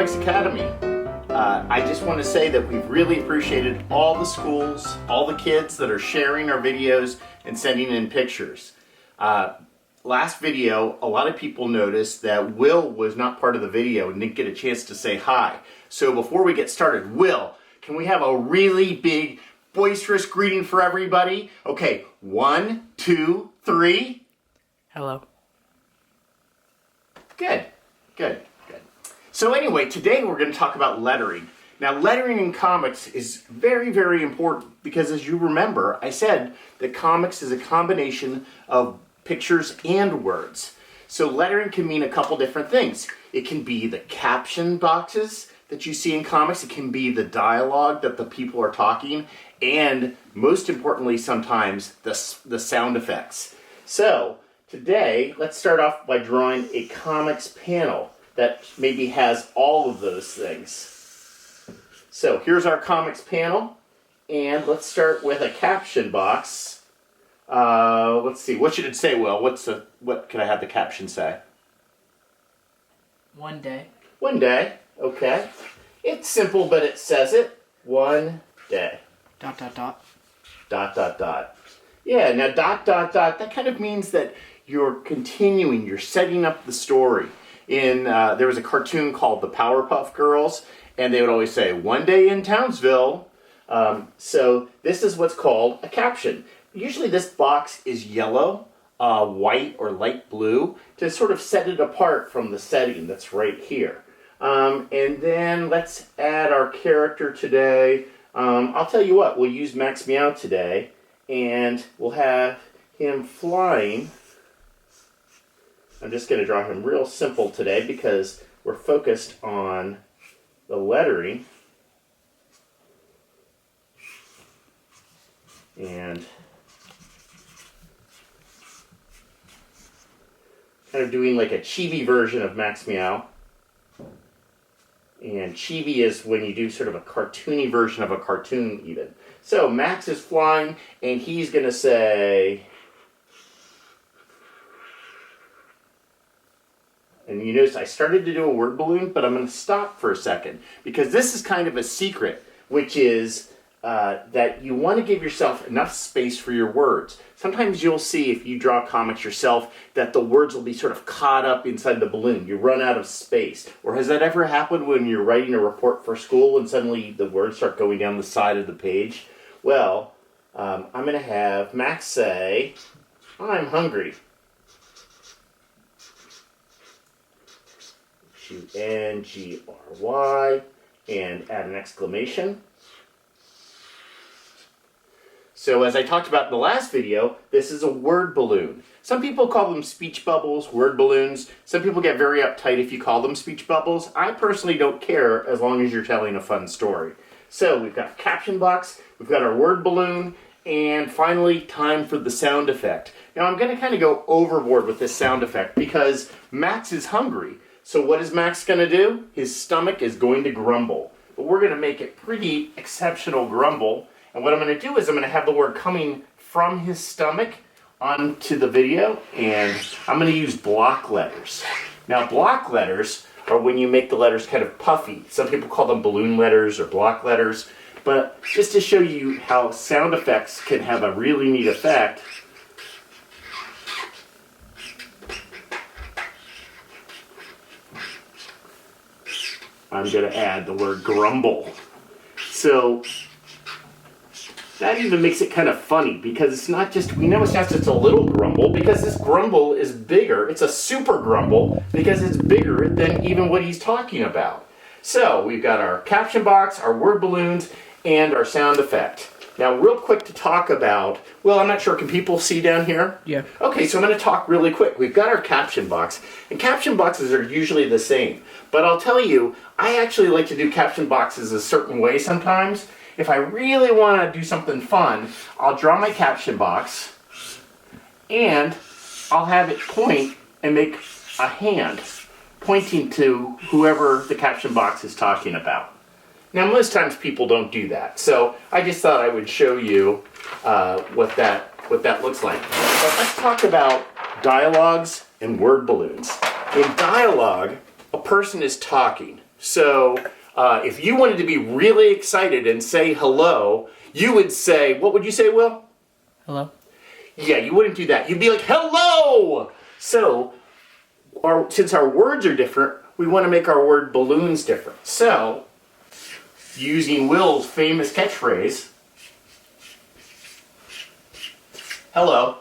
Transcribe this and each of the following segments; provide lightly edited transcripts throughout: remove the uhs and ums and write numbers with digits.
Comics Academy. I just want to say that we've really appreciated all the schools, all the kids that are sharing our videos and sending in pictures. Last video, a lot of people noticed that Will was not part of the video and didn't get a chance to say hi. So before we get started, Will, can we have a really big, boisterous greeting for everybody? Okay, 1, 2, 3. Hello. Good. So anyway, today we're going to talk about lettering. Now, lettering in comics is very, very important because, as you remember, I said that comics is a combination of pictures and words. So lettering can mean a couple different things. It can be the caption boxes that you see in comics. It can be the dialogue that the people are talking. And most importantly, sometimes the sound effects. So today, let's start off by drawing a comics panel that maybe has all of those things. So here's our comics panel, and let's start with a caption box. Let's see, what should it say, Will? What can I have the caption say? One day. One day, okay. It's simple, but it says it. One day. ... Yeah, now ... that kind of means that you're continuing, you're setting up the story. There was a cartoon called the Powerpuff Girls, and they would always say, one day in Townsville. So this is what's called a caption. Usually this box is yellow, white, or light blue to sort of set it apart from the setting that's right here. And then let's add our character today. I'll tell you what, we'll use Max Meow today, and we'll have him flying. I'm just going to draw him real simple today because we're focused on the lettering. And kind of doing like a Chibi version of Max Meow. And Chibi is when you do sort of a cartoony version of a cartoon even. So Max is flying and he's going to say... And you notice I started to do a word balloon, but I'm going to stop for a second because this is kind of a secret, which is that you want to give yourself enough space for your words. Sometimes you'll see if you draw comics yourself that the words will be sort of caught up inside the balloon. You run out of space. Or has that ever happened when you're writing a report for school and suddenly the words start going down the side of the page? Well, I'm going to have Max say, I'm hungry. N-G-R-Y, and add an exclamation. So as I talked about in the last video, this is a word balloon. Some people call them speech bubbles, word balloons. Some people get very uptight if you call them speech bubbles. I personally don't care as long as you're telling a fun story. So we've got a caption box, we've got our word balloon, and finally time for the sound effect. Now I'm going to kind of go overboard with this sound effect because Max is hungry. So what is Max going to do? His stomach is going to grumble. But we're going to make it pretty exceptional grumble. And what I'm going to do is I'm going to have the word coming from his stomach onto the video. And I'm going to use block letters. Now block letters are when you make the letters kind of puffy. Some people call them balloon letters or block letters. But just to show you how sound effects can have a really neat effect, I'm going to add the word grumble. So that even makes it kind of funny because it's not just, we know it's not just a little grumble because this grumble is bigger. It's a super grumble because it's bigger than even what he's talking about. So we've got our caption box, our word balloons, and our sound effect. Now real quick to talk about, well, I'm not sure, can people see down here? Yeah. Okay, so I'm going to talk really quick. We've got our caption box, and caption boxes are usually the same. But I'll tell you, I actually like to do caption boxes a certain way sometimes. If I really want to do something fun, I'll draw my caption box, and I'll have it point and make a hand pointing to whoever the caption box is talking about. Now, most times people don't do that, so I just thought I would show you what that looks like. But let's talk about dialogues and word balloons. In dialogue, a person is talking. So if you wanted to be really excited and say hello, you would say, what would you say, Will? Hello? Yeah, you wouldn't do that. You'd be like, hello! So, since our words are different, we want to make our word balloons different. So, using Will's famous catchphrase, hello,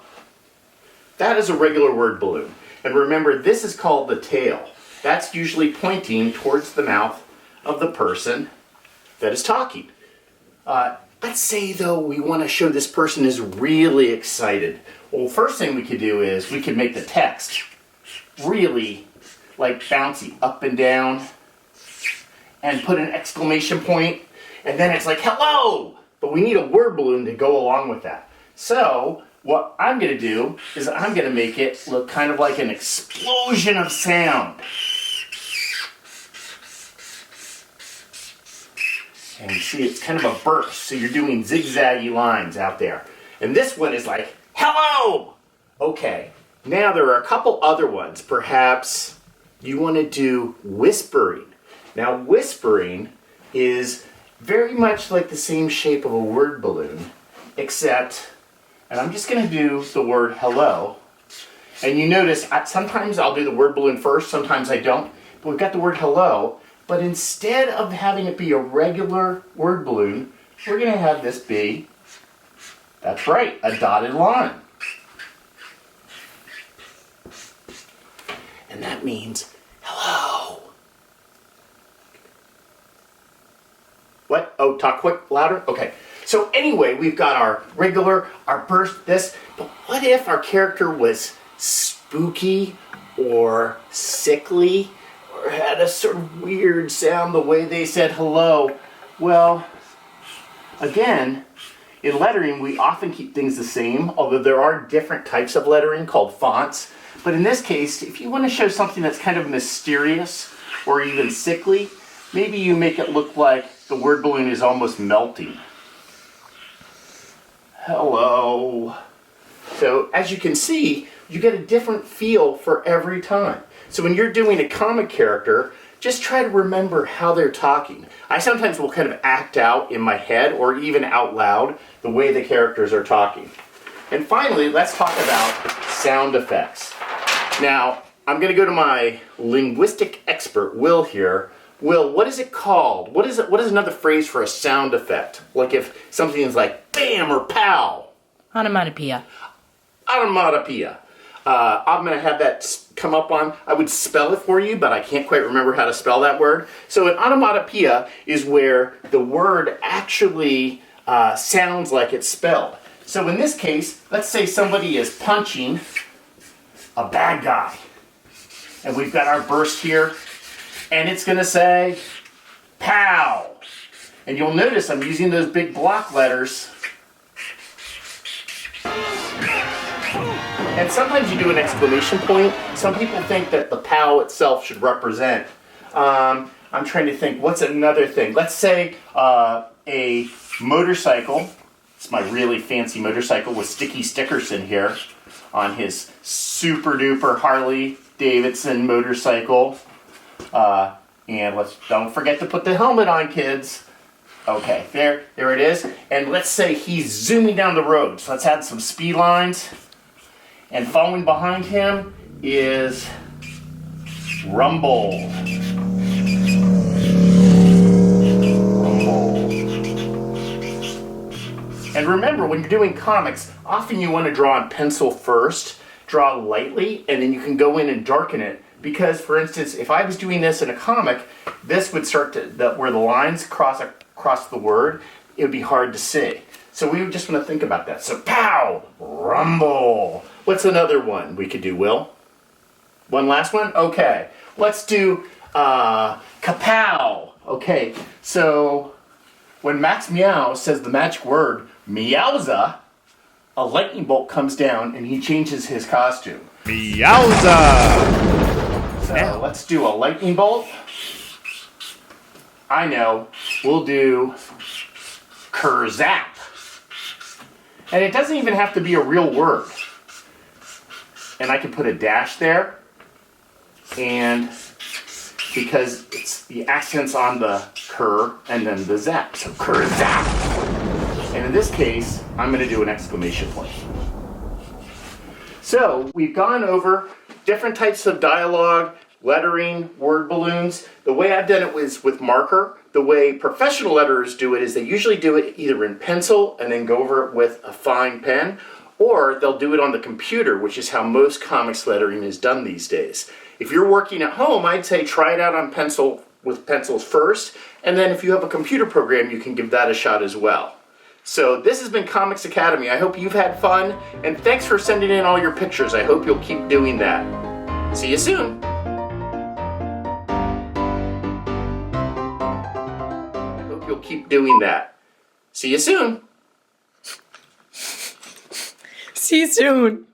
that is a regular word balloon. And remember, this is called the tail. That's usually pointing towards the mouth of the person that is talking. Let's say, though, we want to show this person is really excited. Well, first thing we could do is we could make the text really, like, bouncy up and down and put an exclamation point, and then it's like, hello! But we need a word balloon to go along with that. So, what I'm going to do is I'm going to make it look kind of like an explosion of sound. And you see, it's kind of a burst, so you're doing zigzaggy lines out there. And this one is like, hello! Okay, now there are a couple other ones. Perhaps you want to do whispering. Now, whispering is very much like the same shape of a word balloon, except, and I'm just going to do the word hello. And you notice, sometimes I'll do the word balloon first, sometimes I don't. But we've got the word hello. But instead of having it be a regular word balloon, we're going to have this be, that's right, a dotted line. And that means hello. What? Oh, talk quick, louder? Okay. So anyway, we've got our regular, our burst, this. But what if our character was spooky or sickly? Or had a sort of weird sound the way they said hello? Well, again, in lettering we often keep things the same, although there are different types of lettering called fonts. But in this case, if you want to show something that's kind of mysterious or even sickly, maybe you make it look like the word balloon is almost melting. Hello. So as you can see, you get a different feel for every time. So when you're doing a comic character, just try to remember how they're talking. I sometimes will kind of act out in my head or even out loud the way the characters are talking. And finally, let's talk about sound effects. Now, I'm going to go to my linguistic expert, Will, here. Will, what is it called? What is another phrase for a sound effect? Like if something is like bam or pow. Onomatopoeia. Onomatopoeia. I'm going to have that come up on, I would spell it for you, but I can't quite remember how to spell that word. So an onomatopoeia is where the word actually sounds like it's spelled. So in this case, let's say somebody is punching a bad guy. And we've got our burst here, and it's going to say, pow. And you'll notice I'm using those big block letters. And sometimes you do an exclamation point. Some people think that the pow itself should represent. I'm trying to think, what's another thing? Let's say a motorcycle. It's my really fancy motorcycle with sticky stickers in here on his super duper Harley Davidson motorcycle. And don't forget to put the helmet on, kids. Okay, there it is. And let's say he's zooming down the road. So let's add some speed lines. And following behind him is rumble. Rumble. And remember, when you're doing comics, often you want to draw in pencil first, draw lightly, and then you can go in and darken it. Because, for instance, if I was doing this in a comic, this would start to, where the lines cross the word, it would be hard to see. So we just want to think about that. So, pow, rumble. What's another one we could do, Will? One last one? Okay. Let's do kapow. Okay, so when Max Meow says the magic word, meowza, a lightning bolt comes down and he changes his costume. Meowza! So let's do a lightning bolt. I know. We'll do kerzap. And it doesn't even have to be a real word. And I can put a dash there. And because it's the accents on the cur and then the zap. So cur zap. And in this case, I'm going to do an exclamation point. So we've gone over different types of dialogue, lettering, word balloons. The way I've done it was with marker. The way professional letterers do it is they usually do it either in pencil and then go over it with a fine pen, or they'll do it on the computer, which is how most comics lettering is done these days. If you're working at home, I'd say try it out on pencil with pencils first, and then if you have a computer program, you can give that a shot as well. So this has been Comics Academy. I hope you've had fun, and thanks for sending in all your pictures. I hope you'll keep doing that. See you soon. I hope you'll keep doing that. See you soon. See you soon.